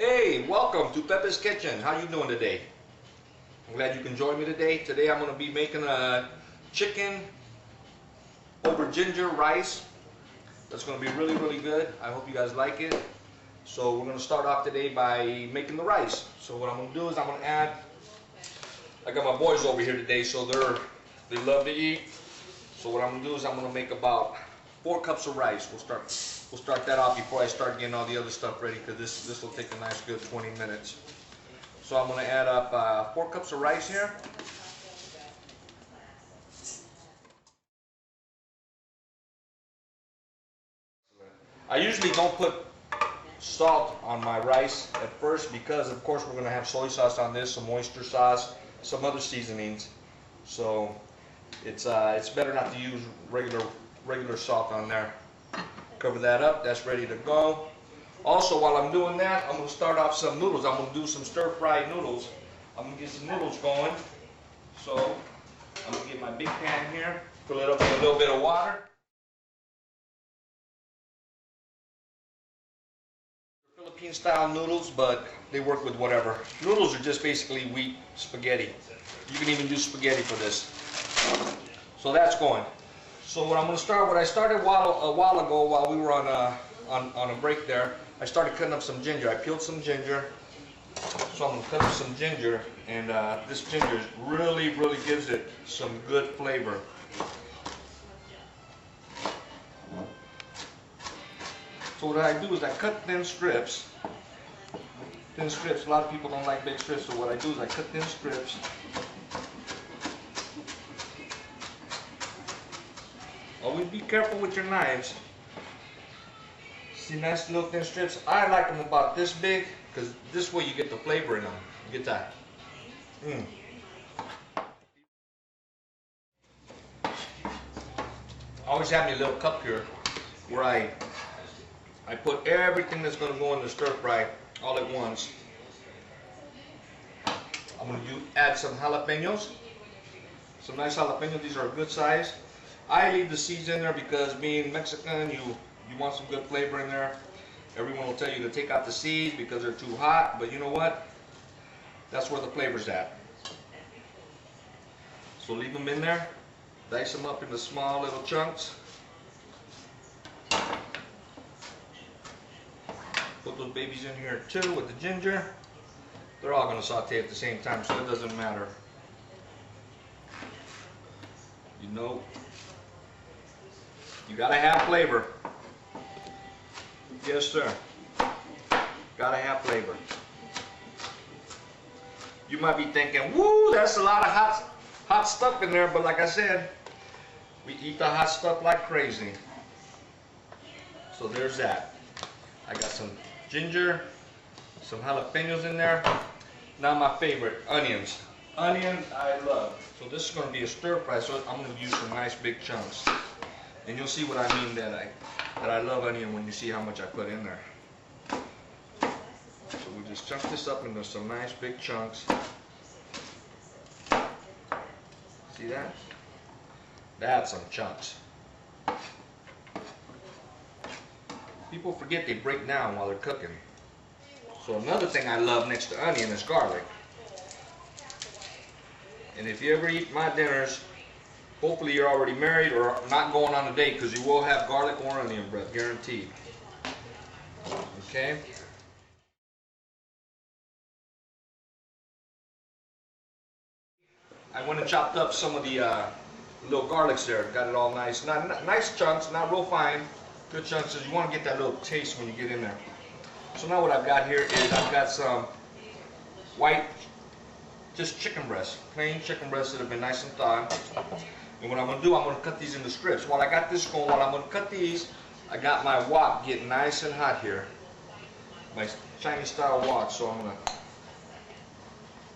Hey, welcome to Pepe's Kitchen. How you doing today? I'm glad you can join me today. Today I'm going to be making a chicken over ginger rice. That's going to be really good. I hope you guys like it. So we're going to start off today by making the rice. So what I'm going to do is I'm going to add, I got my boys over here today, so they love to eat. So what I'm going to do is I'm going to make about 4 cups of rice. We'll start that off before I start getting all the other stuff ready, because this will take a nice good 20 minutes. So I'm going to add up 4 cups of rice here. I usually don't put salt on my rice at first because of course we're going to have soy sauce on this, some oyster sauce, some other seasonings. So it's better not to use regular salt on there. Cover that up, that's ready to go. Also, while I'm doing that, I'm going to start off some noodles. I'm going to do some stir-fried noodles. I'm going to get some noodles going. So I'm going to get my big pan here, fill it up with a little bit of water. Philippine style noodles, but they work with whatever. Noodles are just basically wheat spaghetti. You can even do spaghetti for this. So that's going. So what I'm going to start, what I started a while ago while we were on a break there, I started cutting up some ginger. I peeled some ginger. So I'm going to cut up some ginger, and this ginger really gives it some good flavor. So what I do is I cut thin strips. Thin strips, a lot of people don't like big strips, so what I do is I cut thin strips. Always be careful with your knives. See, nice little thin strips. I like them about this big, because this way you get the flavor in them. You get that. I always have me a little cup here where I put everything that's going to go in the stir fry all at once. I'm going to add some jalapenos. Some nice jalapenos. These are a good size. I leave the seeds in there because being Mexican, you want some good flavor in there. Everyone will tell you to take out the seeds because they're too hot, but you know what? That's where the flavor's at. So leave them in there. Dice them up into small little chunks. Put those babies in here too with the ginger. They're all going to saute at the same time, so it doesn't matter. You know, you gotta have flavor. Yes, sir. Gotta have flavor. You might be thinking, woo, that's a lot of hot stuff in there, but like I said, we eat the hot stuff like crazy. So there's that. I got some ginger, some jalapenos in there. Now my favorite, onions. Onions I love. So this is going to be a stir fry, so I'm going to use some nice big chunks. And you'll see what I mean that I love onion when you see how much I put in there. So we just chunk this up into some nice big chunks. See that? That's some chunks. People forget they break down while they're cooking. So another thing I love next to onion is garlic. And if you ever eat my dinners, hopefully you're already married or not going on a date, because you will have garlic or onion bread, guaranteed. Okay? I went and chopped up some of the little garlics there. Got it all nice. Nice chunks, not real fine. Good chunks, because you want to get that little taste when you get in there. So now what I've got here is I've got some white, just chicken breasts, plain chicken breasts that have been nice and thawed. And what I'm going to do, I'm going to cut these into strips. While I got this going, while I'm going to cut these, I got my wok getting nice and hot here. My Chinese style wok. So I'm going to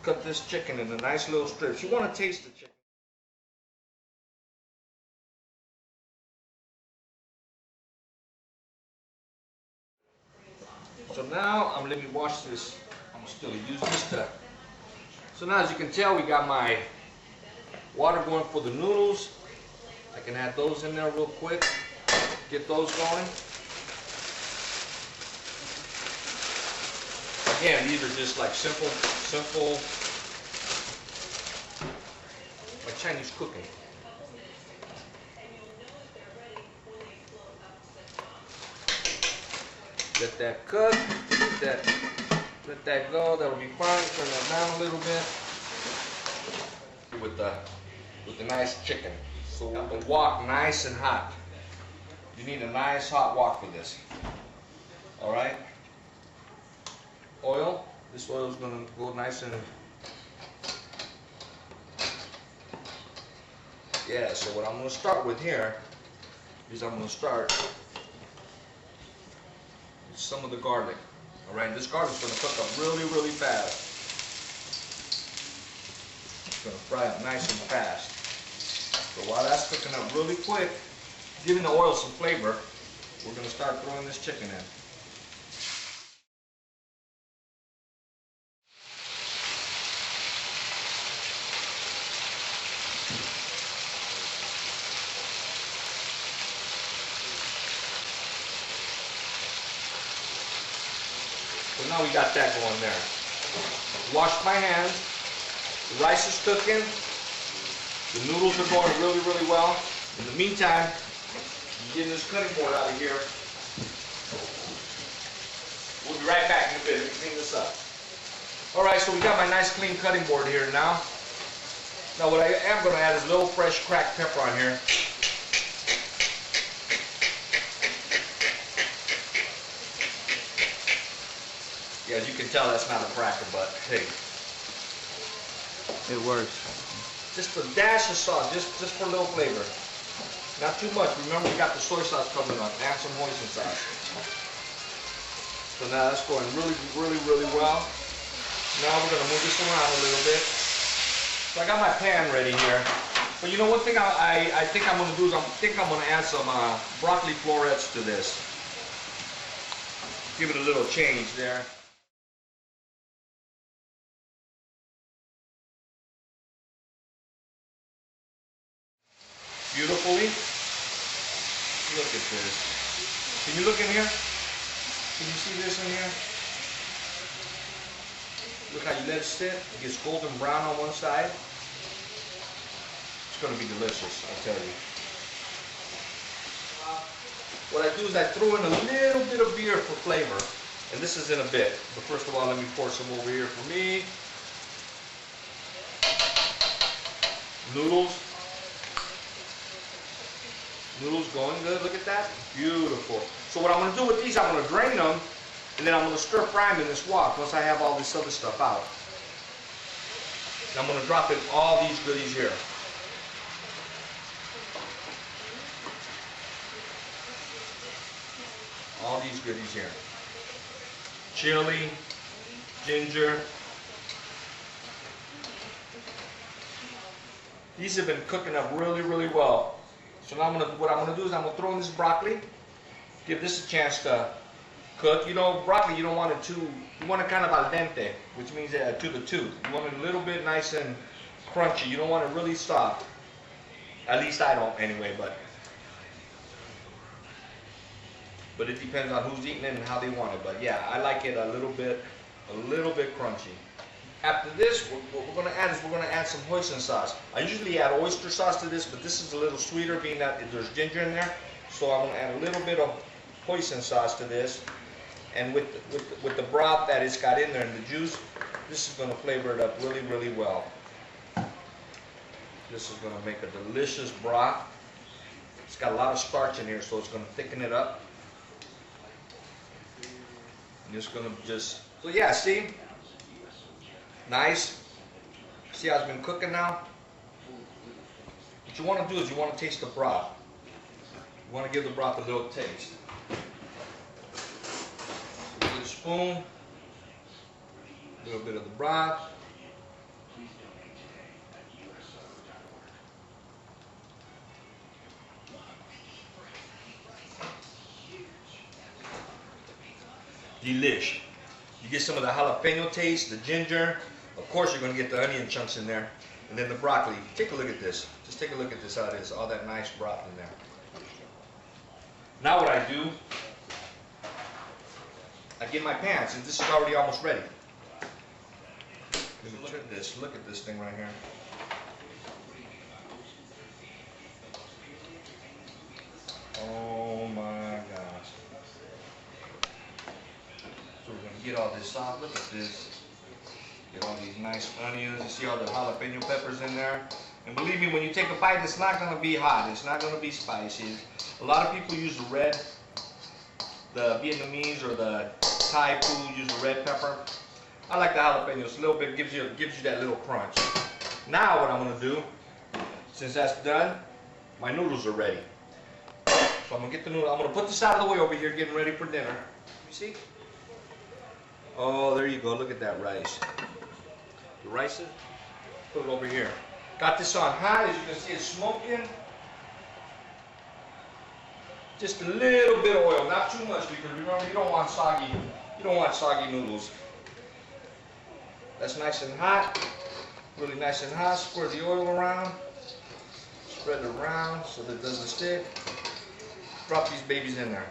cut this chicken into nice little strips. You want to taste the chicken. So now, let me wash this. I'm still use this to. So now, as you can tell, we got my water going for the noodles. I can add those in there real quick. Get those going. again, these are just like simple, like Chinese cooking. Let that cook, let that go, that'll be fine. Turn that down a little bit. With the nice chicken. So the wok nice and hot. You need a nice hot wok for this. Alright? Oil. This oil is gonna go nice and yeah, so what I'm gonna start with here is I'm gonna start some of the garlic. Alright, this garlic is going to cook up really, really fast. It's going to fry up nice and fast. So while that's cooking up really quick, giving the oil some flavor, we're going to start throwing this chicken in. So now we got that going there. Washed my hands. The rice is cooking. The noodles are going really, really well. In the meantime, I'm getting this cutting board out of here. We'll be right back in a bit. Let me clean this up. Alright, so we got my nice clean cutting board here now. Now what I am going to add is a little fresh cracked pepper on here. Yeah, as you can tell, that's not a cracker, but hey. It works. Just a dash of salt, just for a little flavor. Not too much. Remember, we got the soy sauce coming up and some hoisin sauce. So now that's going really, really, really well. Now we're going to move this around a little bit. So I got my pan ready here. But you know, one thing I think I'm going to do is I'm going to add some broccoli florets to this. Give it a little change there. Beautifully. Look at this. Can you look in here? Can you see this in here? Look how you let it sit. It gets golden brown on one side. It's going to be delicious, I tell you. What I do is I throw in a little bit of beer for flavor. And this is in a bit. But first of all, let me pour some over here for me. Noodles. Noodles going good, look at that. Beautiful. So what I'm going to do with these, I'm going to drain them, and then I'm going to stir fry them in this wok once I have all this other stuff out. And I'm going to drop in all these goodies here. All these goodies here. Chili, ginger. These have been cooking up really, really well. So now what I'm going to do is I'm going to throw in this broccoli, give this a chance to cook. You know, broccoli, you don't want it too, you want it kind of al dente, which means to the tooth. You want it a little bit nice and crunchy. You don't want it really soft. At least I don't anyway, but it depends on who's eating it and how they want it. But yeah, I like it a little bit crunchy. After this, what we're going to add is we're going to add some hoisin sauce. I usually add oyster sauce to this, but this is a little sweeter being that there's ginger in there. So I'm going to add a little bit of hoisin sauce to this. And with the broth that it's got in there and the juice, this is going to flavor it up really, really well. This is going to make a delicious broth. It's got a lot of starch in here, so it's going to thicken it up. I'm just going to so yeah, see? Nice. See how it's been cooking now? What you want to do is you want to taste the broth. You want to give the broth a little taste. So with a spoon, a little bit of the broth. Delish. You get some of the jalapeno taste, the ginger. Of course, you're going to get the onion chunks in there. And then the broccoli. Take a look at this. Just take a look at this, how it is. All that nice broth in there. Now what I do, I get my pan, since this is already almost ready. Look at this. Look at this thing right here. Oh my gosh. So we're gonna get all this off. Look at this. Get all these nice onions. You see all the jalapeno peppers in there. And believe me, when you take a bite, it's not gonna be hot. It's not gonna be spicy. A lot of people use the red, the Vietnamese or the Thai food use the red pepper. I like the jalapenos. A little bit gives you that little crunch. Now what I'm gonna do, since that's done, my noodles are ready. So I'm gonna get the noodles. I'm gonna put this out of the way over here, getting ready for dinner. You see? Oh, there you go. Look at that rice. The rice, put it over here. Got this on high. As you can see, it's smoking. Just a little bit of oil, not too much, because remember, you don't want soggy noodles. That's nice and hot, really nice and hot. Spread the oil around, spread it around so that it doesn't stick. Drop these babies in there.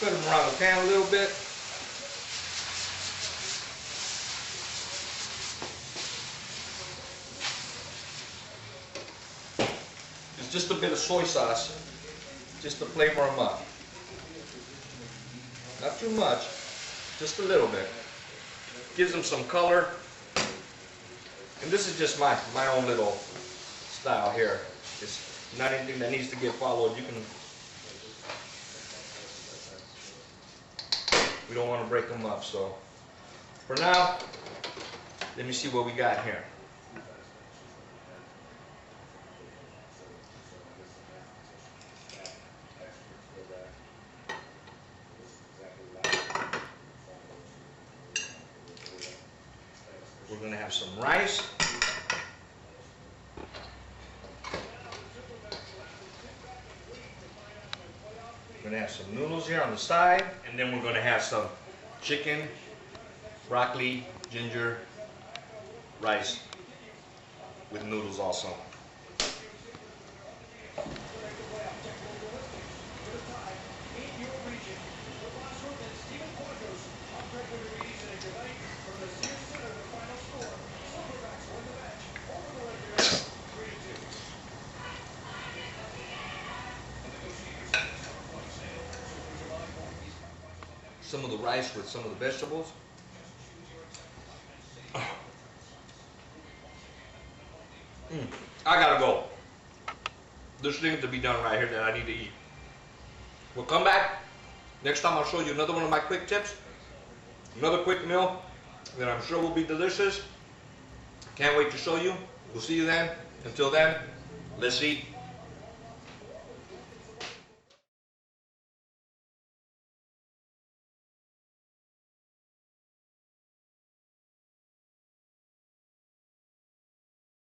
Put them around the pan a little bit. There's just a bit of soy sauce, just to flavor them up. Not too much, just a little bit. Gives them some color. And this is just my own little style here. It's not anything that needs to get followed. We don't want to break them up, so for now, let me see what we got here. We're going to have some rice. We're going to have some noodles here on the side, and then we're going to have some chicken, broccoli, ginger, rice with noodles also. Some of the rice with some of the vegetables. I gotta go. There's things to be done right here that I need to eat. We'll come back. Next time I'll show you another one of my quick tips. Another quick meal that I'm sure will be delicious. Can't wait to show you. We'll see you then. Until then, let's eat.